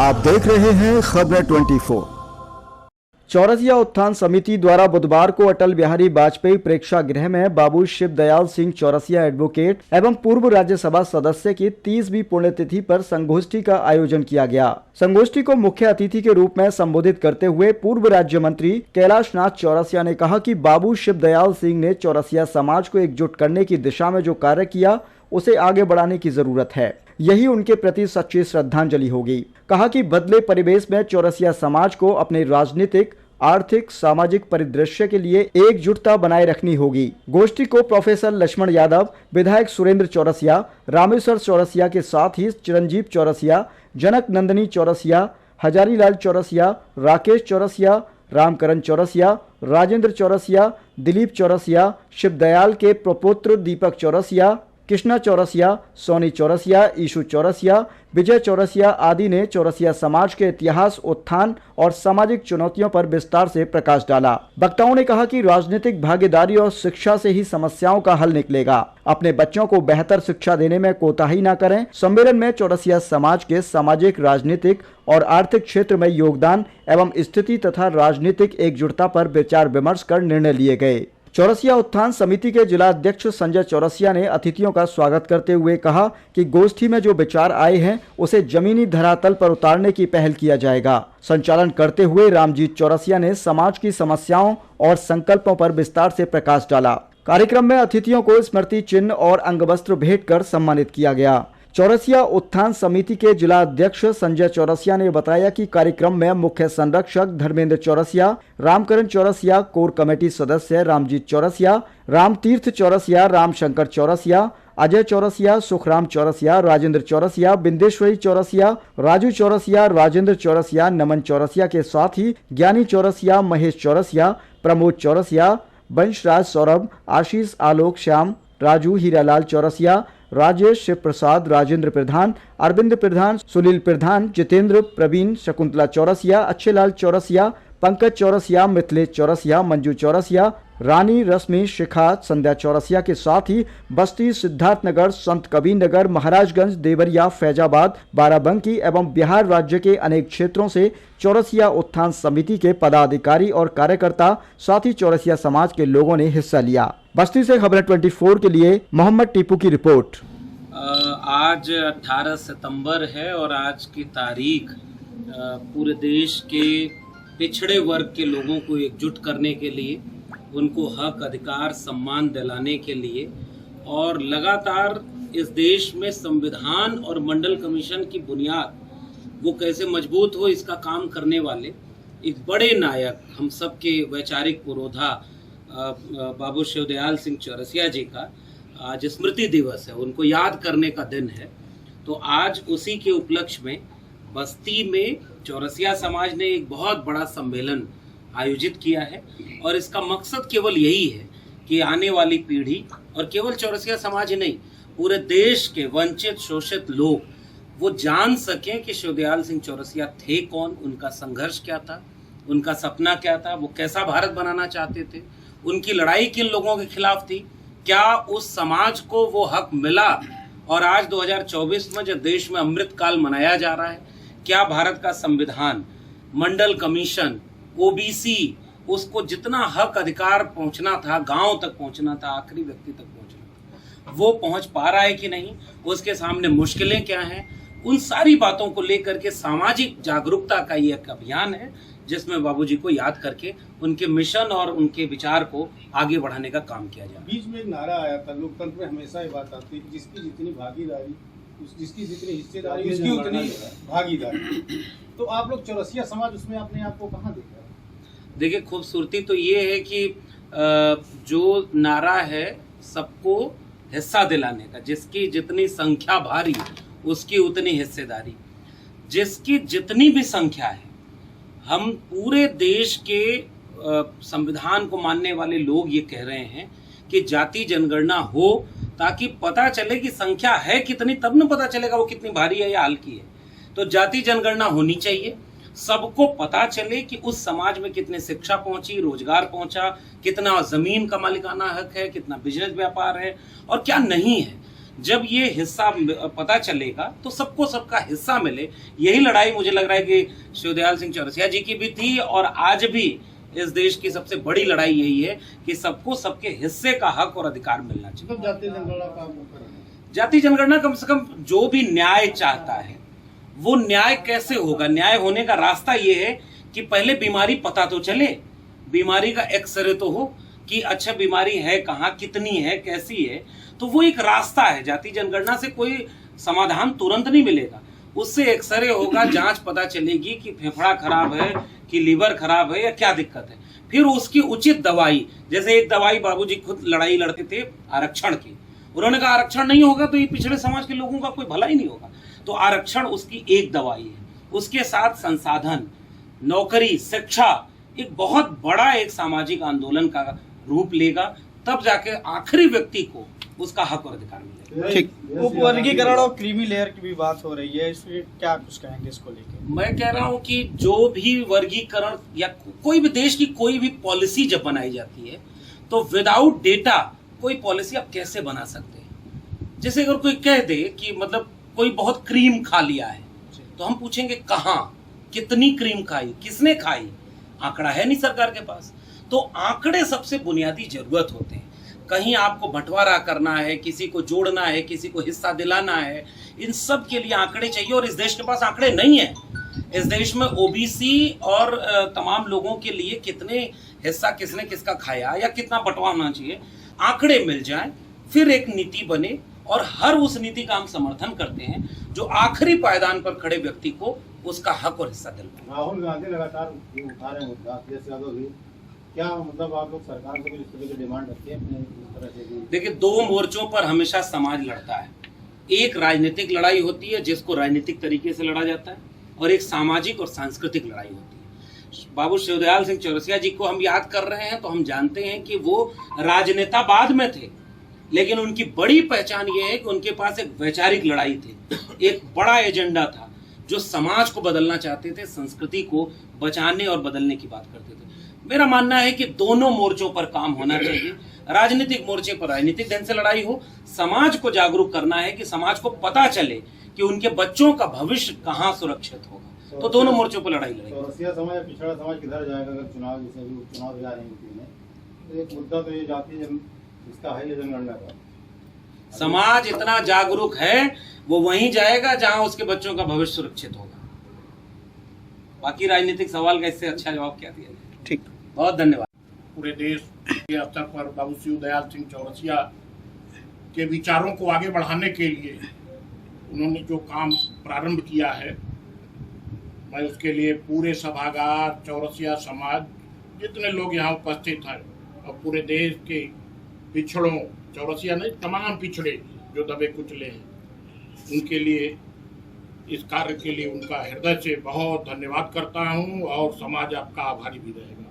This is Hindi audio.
आप देख रहे हैं खबरें 24। चौरसिया उत्थान समिति द्वारा बुधवार को अटल बिहारी वाजपेयी प्रेक्षागृह में बाबू शिवदयाल सिंह चौरसिया एडवोकेट एवं पूर्व राज्यसभा सदस्य की 30वीं पुण्यतिथि पर संगोष्ठी का आयोजन किया गया। संगोष्ठी को मुख्य अतिथि के रूप में संबोधित करते हुए पूर्व राज्य मंत्री कैलाश नाथ चौरसिया ने कहा कि बाबू शिवदयाल सिंह ने चौरसिया समाज को एकजुट करने की दिशा में जो कार्य किया उसे आगे बढ़ाने की जरूरत है। यही उनके प्रति सच्ची श्रद्धांजलि होगी। कहा कि बदले परिवेश में चौरसिया समाज को अपने राजनीतिक, आर्थिक, सामाजिक परिदृश्य के लिए एकजुटता बनाए रखनी होगी। गोष्ठी को प्रोफेसर लक्ष्मण यादव, विधायक सुरेंद्र चौरसिया, रामेश्वर चौरसिया के साथ ही चिरंजीव चौरसिया, जनक नंदनी चौरसिया, हजारीलाल चौरसिया, राकेश चौरसिया, रामकरण चौरसिया, राजेंद्र चौरसिया, दिलीप चौरसिया, शिवदयाल के प्रपुत्र दीपक चौरसिया, कृष्णा चौरसिया, सोनी चौरसिया, ईशु चौरसिया, विजय चौरसिया आदि ने चौरसिया समाज के इतिहास, उत्थान और सामाजिक चुनौतियों पर विस्तार से प्रकाश डाला। वक्ताओं ने कहा कि राजनीतिक भागीदारी और शिक्षा से ही समस्याओं का हल निकलेगा। अपने बच्चों को बेहतर शिक्षा देने में कोताही न करें। सम्मेलन में चौरसिया समाज के सामाजिक, राजनीतिक और आर्थिक क्षेत्र में योगदान एवं स्थिति तथा राजनीतिक एकजुटता पर विचार विमर्श कर निर्णय लिए गए। चौरसिया उत्थान समिति के जिला अध्यक्ष संजय चौरसिया ने अतिथियों का स्वागत करते हुए कहा कि गोष्ठी में जो विचार आए हैं उसे जमीनी धरातल पर उतारने की पहल किया जाएगा। संचालन करते हुए रामजीत चौरसिया ने समाज की समस्याओं और संकल्पों पर विस्तार से प्रकाश डाला। कार्यक्रम में अतिथियों को स्मृति चिन्ह और अंगवस्त्र भेंट कर सम्मानित किया गया। चौरसिया उत्थान समिति के जिला अध्यक्ष संजय चौरसिया ने बताया कि कार्यक्रम में मुख्य संरक्षक धर्मेंद्र चौरसिया, रामकरण चौरसिया, कोर कमेटी सदस्य रामजीत चौरसिया, रामतीर्थ चौरसिया, रामशंकर चौरसिया, अजय चौरसिया, सुखराम चौरसिया, राजेंद्र चौरसिया, बिंदेश्वरी चौरसिया, राजू चौरसिया, राजेंद्र चौरसिया, नमन चौरसिया के साथ ही ज्ञानी चौरसिया, महेश चौरसिया, प्रमोद चौरसिया, वंशराज सौरभ, आशीष, आलोक, श्याम, राजू, हीरालाल चौरसिया, राजेश, शिव प्रसाद, राजेंद्र प्रधान, अरविंद प्रधान, सुनील प्रधान, जितेंद्र, प्रवीण, शकुंतला चौरसिया, अच्छेलाल चौरसिया, पंकज चौरसिया, मिथिलेश चौरसिया, मंजू चौरसिया, रानी, रश्मि, शिखा, संध्या चौरसिया के साथ ही बस्ती, सिद्धार्थनगर, संत कबीर नगर, महाराजगंज, देवरिया, फैजाबाद, बाराबंकी एवं बिहार राज्य के अनेक क्षेत्रों से चौरसिया उत्थान समिति के पदाधिकारी और कार्यकर्ता, साथ ही चौरसिया समाज के लोगों ने हिस्सा लिया। बस्ती से खबरें 24 के लिए मोहम्मद टीपू की रिपोर्ट। आज 18 सितंबर है और आज की तारीख पूरे देश के पिछड़े वर्ग के लोगों को एकजुट करने के लिए, उनको हक, अधिकार, सम्मान दिलाने के लिए और लगातार इस देश में संविधान और मंडल कमीशन की बुनियाद वो कैसे मजबूत हो, इसका काम करने वाले एक बड़े नायक, हम सबके वैचारिक पुरोधा बाबू शिवदयाल सिंह चौरसिया जी का आज स्मृति दिवस है, उनको याद करने का दिन है। तो आज उसी के उपलक्ष्य में बस्ती में चौरसिया समाज ने एक बहुत बड़ा सम्मेलन आयोजित किया है और इसका मकसद केवल यही है कि आने वाली पीढ़ी और केवल चौरसिया समाज ही नहीं, पूरे देश के वंचित, शोषित लोग वो जान सकें कि शिवदयाल सिंह चौरसिया थे कौन, उनका संघर्ष क्या था, उनका सपना क्या था, वो कैसा भारत बनाना चाहते थे, उनकी लड़ाई किन लोगों के खिलाफ थी, क्या उस समाज को वो हक मिला। और आज 2024 में जब देश में अमृत काल मनाया जा रहा है, क्या भारत का संविधान, मंडल कमीशन, ओबीसी, उसको जितना हक, अधिकार पहुंचना था, गांव तक पहुंचना था, आखिरी व्यक्ति तक पहुंचना था, वो पहुंच पा रहा है कि नहीं, उसके सामने मुश्किलें क्या हैं, उन सारी बातों को लेकर के सामाजिक जागरूकता का ये एक अभियान है जिसमें बाबूजी को याद करके उनके मिशन और उनके विचार को आगे बढ़ाने का काम किया जाए। बीच में एक नारा आया था, लोकतंत्र में हमेशा ये बात आती है कि जिसकी जितनी भागीदारी, जिसकी जितनी हिस्सेदारी, उसकी उतनी भागीदारी। तो आप लोग चौरसिया समाज उसमें अपने आप को कहाँ देखा? देखिए, खूबसूरती तो ये है कि जो नारा है सबको हिस्सा दिलाने का, जिसकी जितनी संख्या भारी उसकी उतनी हिस्सेदारी, जिसकी जितनी भी संख्या है, हम पूरे देश के संविधान को मानने वाले लोग ये कह रहे हैं कि जाति जनगणना हो ताकि पता चले कि संख्या है कितनी, तब न पता चलेगा वो कितनी भारी है या हल्की है। तो जाति जनगणना होनी चाहिए, सबको पता चले कि उस समाज में कितने शिक्षा पहुंची, रोजगार पहुंचा, कितना जमीन का मालिकाना हक है, कितना बिजनेस व्यापार है और क्या नहीं है। जब ये हिस्सा पता चलेगा तो सबको सबका हिस्सा मिले। यही लड़ाई मुझे लग रहा है कि शिवदयाल सिंह चौरसिया जी की भी थी और आज भी इस देश की सबसे बड़ी लड़ाई यही है कि सबको सबके हिस्से का हक और अधिकार मिलना चाहिए। तो जाति जनगणना का आप वो कर रहे हैं। जाति जनगणना कम से कम जो भी न्याय चाहता है वो न्याय कैसे होगा? न्याय होने का रास्ता ये है कि पहले बीमारी पता तो चले, बीमारी का एक्सरे तो हो कि अच्छा बीमारी है कहाँ, कितनी है, कैसी है। तो वो एक रास्ता है। जाति जनगणना से कोई समाधान तुरंत नहीं मिलेगा, उससे एक्सरे होगा, जांच पता चलेगी कि फेफड़ा खराब है कि लीवर खराब है या क्या दिक्कत है, फिर उसकी उचित दवाई। जैसे एक दवाई बाबूजी खुद लड़ाई लड़ते थे आरक्षण की, उन्होंने कहा आरक्षण नहीं होगा तो ये पिछड़े समाज के लोगों का कोई भला ही नहीं होगा। तो आरक्षण उसकी एक दवाई है, उसके साथ संसाधन, नौकरी, शिक्षा एक बहुत बड़ा एक सामाजिक आंदोलन का रूप लेगा, तब जाके आखिरी व्यक्ति को उसका हक और अधिकार मिलेगा। ठीक। उपवर्गीकरण और क्रीमी लेयर की भी बात हो रही है, इसमें क्या कुछ कहेंगे इसको लेकर? मैं कह रहा हूं कि जो भी वर्गीकरण या कोई भी देश की कोई भी पॉलिसी जब बनाई जाती है तो विदाउट डेटा कोई पॉलिसी आप कैसे बना सकते हैं? जैसे अगर कोई कह दे कि मतलब कोई बहुत क्रीम खा लिया है तो हम पूछेंगे कहाँ, कितनी क्रीम खाई, किसने खाई? आंकड़ा है नहीं सरकार के पास। तो आंकड़े सबसे बुनियादी जरूरत होते हैं। कहीं आपको बंटवारा करना है, किसी को जोड़ना है, किसी को हिस्सा दिलाना है, इन सब के लिए आंकड़े चाहिए और इस देश के पास आंकड़े नहीं है। इस देश में ओबीसी और तमाम लोगों के लिए कितने हिस्सा किसने किसका खाया या कितना बंटवारा होना चाहिए, आंकड़े मिल जाए, फिर एक नीति बने और हर उस नीति का हम समर्थन करते हैं जो आखिरी पायदान पर खड़े व्यक्ति को उसका हक और हिस्सा दिलवाए। राहुल गांधी लगातार उठा रहे हैं मुद्दा, अखिलेश यादव भी, क्या मतलब आप लोग सरकार से कुछ इस तरह की डिमांड रखते हैं अपने इस तरह से? देखिए, दो मोर्चों पर हमेशा समाज लड़ता है। एक राजनीतिक लड़ाई होती है जिसको राजनीतिक तरीके से लड़ा जाता है और एक सामाजिक और सांस्कृतिक लड़ाई होती है। बाबू शिवदयाल सिंह चौरसिया जी को हम याद कर रहे हैं तो हम जानते हैं कि वो राजनेता बाद में थे, लेकिन उनकी बड़ी पहचान ये है कि उनके पास एक वैचारिक लड़ाई थी, एक बड़ा एजेंडा था जो समाज को बदलना चाहते थे, संस्कृति को बचाने और बदलने की बात करते थे। मेरा मानना है कि दोनों मोर्चों पर काम होना चाहिए। राजनीतिक मोर्चे पर राजनीतिक ढंग से लड़ाई हो, समाज को जागरूक करना है कि समाज को पता चले कि उनके बच्चों का भविष्य कहाँ सुरक्षित होगा। तो दोनों मोर्चों पर लड़ाई लड़ेगी। चौरसिया समाज, पिछड़ा समाज किधर जाएगा अगर चुनाव, जैसे अभी उपचुनाव जा रहे हैं यूपी में, तो एक मुद्दा तो ये जाति इसका है, ये जनगणना का। समाज इतना जागरूक है वो वहीं जाएगा जहां उसके बच्चों का भविष्य सुरक्षित होगा। बाकी राजनीतिक सवाल का इससे अच्छा जवाब क्या दिया जाए? ठीक, बहुत धन्यवाद। पूरे देश के स्तर पर बाबू शिवदयाल सिंह चौरसिया के विचारों को आगे बढ़ाने के लिए उन्होंने जो काम प्रारंभ किया है, मैं उसके लिए पूरे सभागार, चौरसिया समाज, जितने लोग यहाँ उपस्थित हैं और पूरे देश के पिछड़ों, चौरसिया नहीं तमाम पिछड़े जो दबे कुचले हैं, उनके लिए, इस कार्य के लिए उनका हृदय से बहुत धन्यवाद करता हूँ और समाज आपका आभारी भी रहेगा।